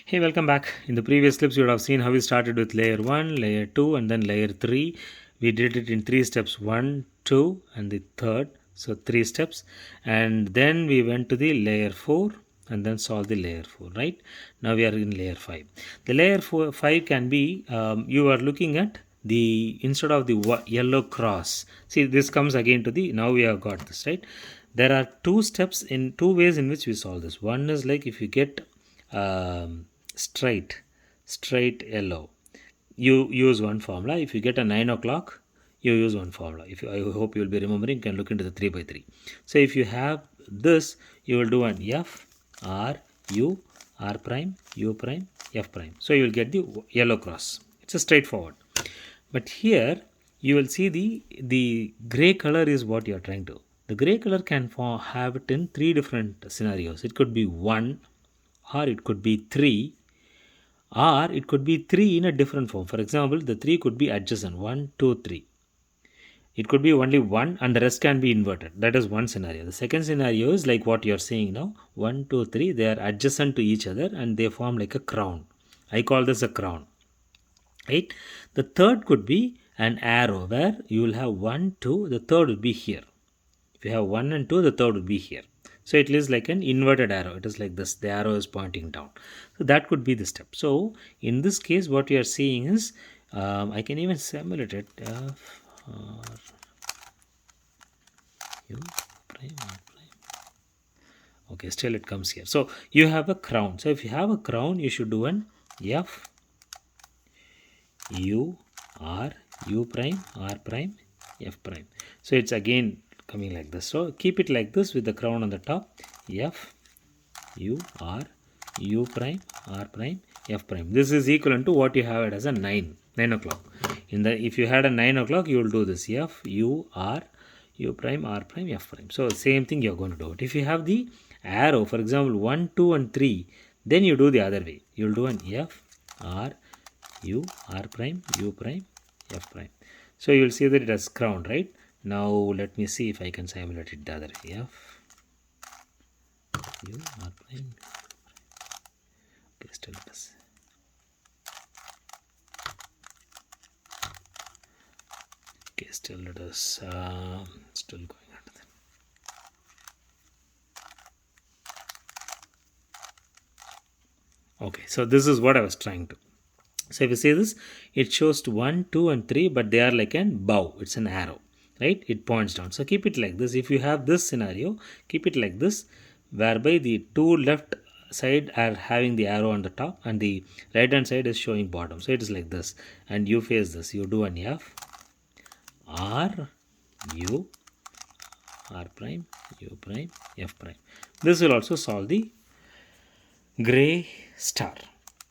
Hey, welcome back. In the previous clips, you would have seen how we started with layer 1, layer 2, and then layer 3. We did it in 3 steps 1, 2, and the third. So, 3 steps. And then we went to the layer 4 and then solved the layer 4, right? Now we are in layer 5. The layer 5 can be, you are looking at the, instead of the yellow cross. See, this comes again to the, now we have got this, right? There are 2 ways in which we solve this. One is like if you get straight yellow, you use one formula. If you get a 9 o'clock, you use one formula. If you, I hope you will be remembering, you can look into the 3 by 3. So if you have this, you will do an F R U R prime U prime F prime. So you will get the yellow cross. It's a straightforward. But here you will see the gray color is what you are trying to. The gray color can have it in 3 different scenarios. It could be 1, or it could be 3, or it could be 3 in a different form. For example, the 3 could be adjacent 1, 2, 3. It could be only 1 and the rest can be inverted. That is one scenario. The second scenario is like what you are seeing now. 1, 2, 3, they are adjacent to each other and they form like a crown. I call this a crown. Right? The third could be an arrow where you will have 1, 2, the third will be here. If you have 1 and 2, the third will be here. So it is like an inverted arrow. It is like this. The arrow is pointing down. So that could be the step. So in this case, what you are seeing is, I can even simulate it. F R U prime R prime. Okay, still it comes here. So you have a crown. So if you have a crown, you should do an F U R U prime R prime F prime. So it's again coming like this. So keep it like this with the crown on the top. F U R U prime R prime F prime. This is equivalent to what you have it as a 9 o'clock. If you had a 9 o'clock, you will do this F U R U prime R prime F prime. So same thing you are going to do it. If you have the arrow, for example 1, 2 and 3, then you do the other way. You will do an F R U R prime U prime F prime. So you will see that it has crown, right? Now let me see if I can simulate it the other way. F U R prime. Okay, still it is. Okay, still it is still going under that. Okay, so this is what I was trying to. So if you see this, it shows 1, 2 and 3, but they are like a bow. It's an arrow, right? It points down. So keep it like this. If you have this scenario, keep it like this, whereby the two left side are having the arrow on the top and the right hand side is showing bottom. So it is like this. And you face this. You do an F R U R prime U prime F prime. This will also solve the gray star.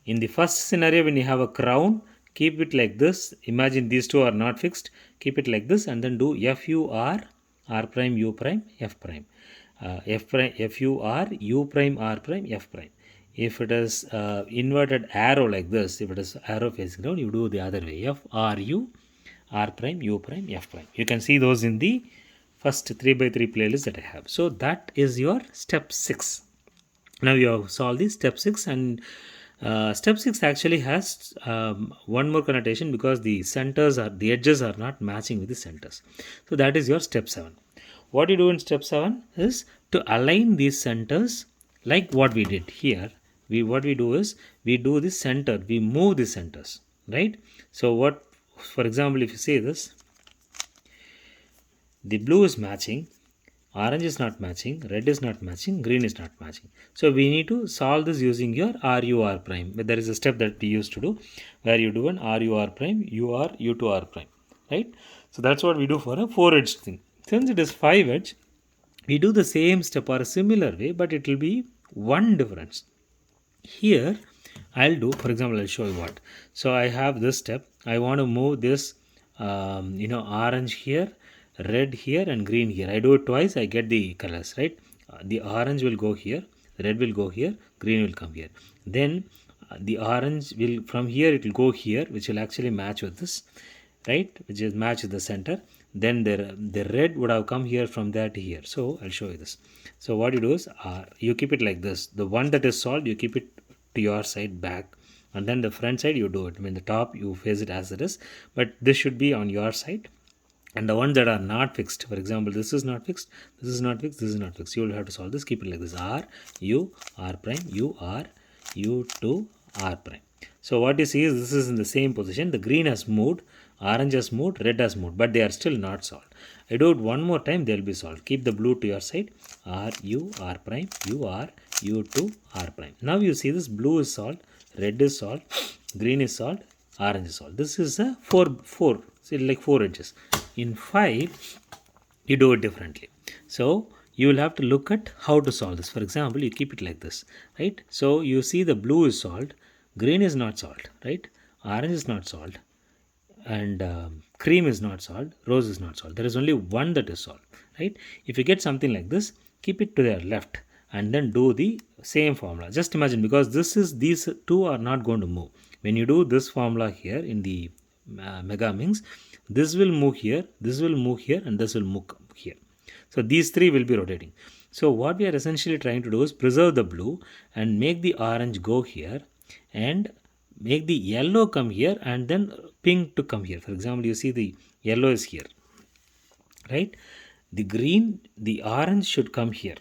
In the first scenario, when you have a crown, keep it like this. Imagine these two are not fixed. Keep it like this and then do F U R R prime U prime F prime. F U R U prime R prime F prime. If it is inverted arrow like this, if it is arrow facing down, you do the other way. F R U R prime U prime F prime. You can see those in the first 3 by 3 playlist that I have. So that is your step 6. Now you have solved the step 6, and step 6 actually has one more connotation because the edges are not matching with the centers. So that is your step 7. What you do in step 7 is to align these centers like what we did here. What we do is we do the center, we move the centers, right? So for example, if you see this, the blue is matching, orange is not matching, red is not matching, green is not matching. So we need to solve this using your RUR prime. But there is a step that we used to do where you do an RUR prime, UR, U2R prime, right? So that's what we do for a 4-edge thing. Since it is 5-edge, we do the same step or a similar way, but it will be one difference. Here, I'll do, for example, I'll show you what. So I have this step. I want to move this, orange here, red here and green here. I do it twice, I get the colors, right? The orange will go here, red will go here, green will come here. Then the orange will, from here it will go here, which will actually match with this, right? Which is match with the center. Then the red would have come here from there to here. So I'll show you this. So what you do is you keep it like this. The one that is solved, you keep it to your side back, and then the front side you do it. I mean the top you face it as it is, but this should be on your side. And the ones that are not fixed, for example, this is not fixed, this is not fixed, this is not fixed, you will have to solve this. Keep it like this: r u r prime u r u to r prime. So what you see is this is in the same position. The green has moved, orange has moved, red has moved, but they are still not solved. I do it one more time, they will be solved. Keep the blue to your side: r u r prime u r u to r prime. Now you see this blue is solved, red is solved, green is solved, orange is solved. This is a 4 see, like 4 edges. In 5 you do it differently. So you will have to look at how to solve this. For example, you keep it like this, right? So you see the blue is solved, green is not solved, right? Orange is not solved, and cream is not solved, rose is not solved. There is only one that is solved, right? If you get something like this, keep it to their left and then do the same formula. Just imagine, because these two are not going to move. When you do this formula here in the Megaminx, this will move here, this will move here, and this will move here. So these three will be rotating. So what we are essentially trying to do is preserve the blue and make the orange go here, and make the yellow come here, and then pink to come here. For example, you see the yellow is here, right? The green, the orange should come here,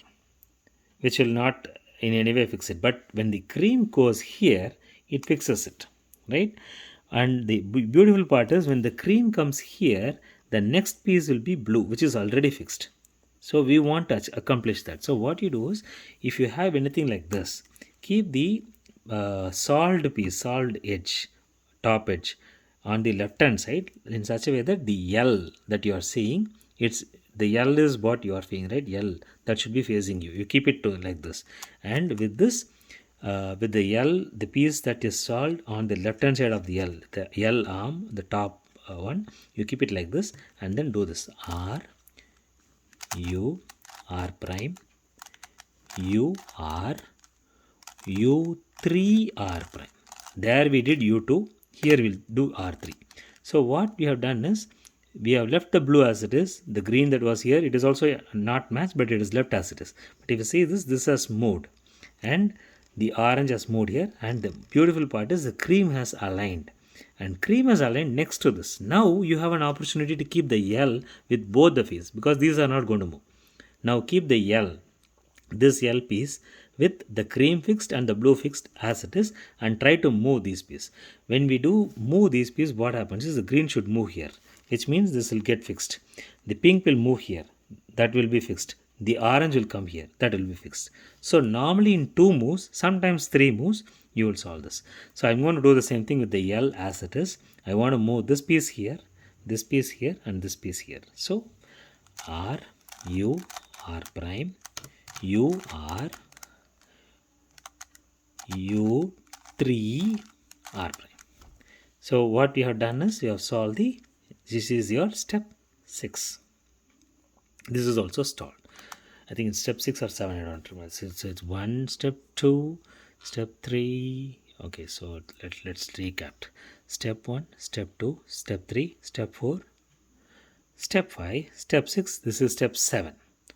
which will not in any way fix it. But when the cream goes here, it fixes it, right? And the beautiful part is when the cream comes here, the next piece will be blue, which is already fixed. So we want to accomplish that. So what you do is, if you have anything like this, keep the solved piece, solved edge, top edge on the left hand side in such a way that the L that you are seeing, it's the L is what you are seeing, right? L that should be facing you. You keep it to like this, and with this, with the L, the piece that is solved on the left hand side of the L arm, the top one, you keep it like this, and then do this: R U R prime U R U3 R prime. There we did U2, here we'll do R3. So what we have done is, we have left the blue as it is. The green that was here, it is also not matched, but it is left as it is. But if you see this has moved, and the orange has moved here, and the beautiful part is the cream has aligned, and cream has aligned next to this. Now you have an opportunity to keep the L with both the faces, because these are not going to move. Now keep the L, this L piece, with the cream fixed and the blue fixed as it is, and try to move these pieces. When we do move these pieces, what happens is the green should move here, which means this will get fixed. The pink will move here, that will be fixed. The orange will come here, that will be fixed. So normally in 2 moves, sometimes 3 moves, you will solve this. So I'm going to do the same thing with the L as it is. I want to move this piece here, and this piece here. So R U R prime U R U3 R prime. So what we have done is, we have solved this is your step 6. This is also solved. I think it's step 6 or 7, I don't remember. So it's 1, step 2, step 3. Okay, so let's recap. Step 1, step 2, step 3, step 4, step 5, step 6. This is step 7.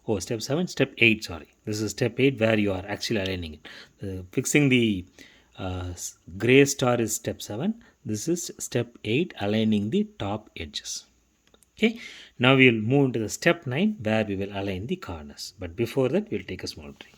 Oh, step 7, step 8, sorry. This is step 8 where you are actually aligning it. Fixing the gray star is step 7. This is step 8, aligning the top edges. Okay, now we will move into the step 9 where we will align the corners. But before that, we will take a small break.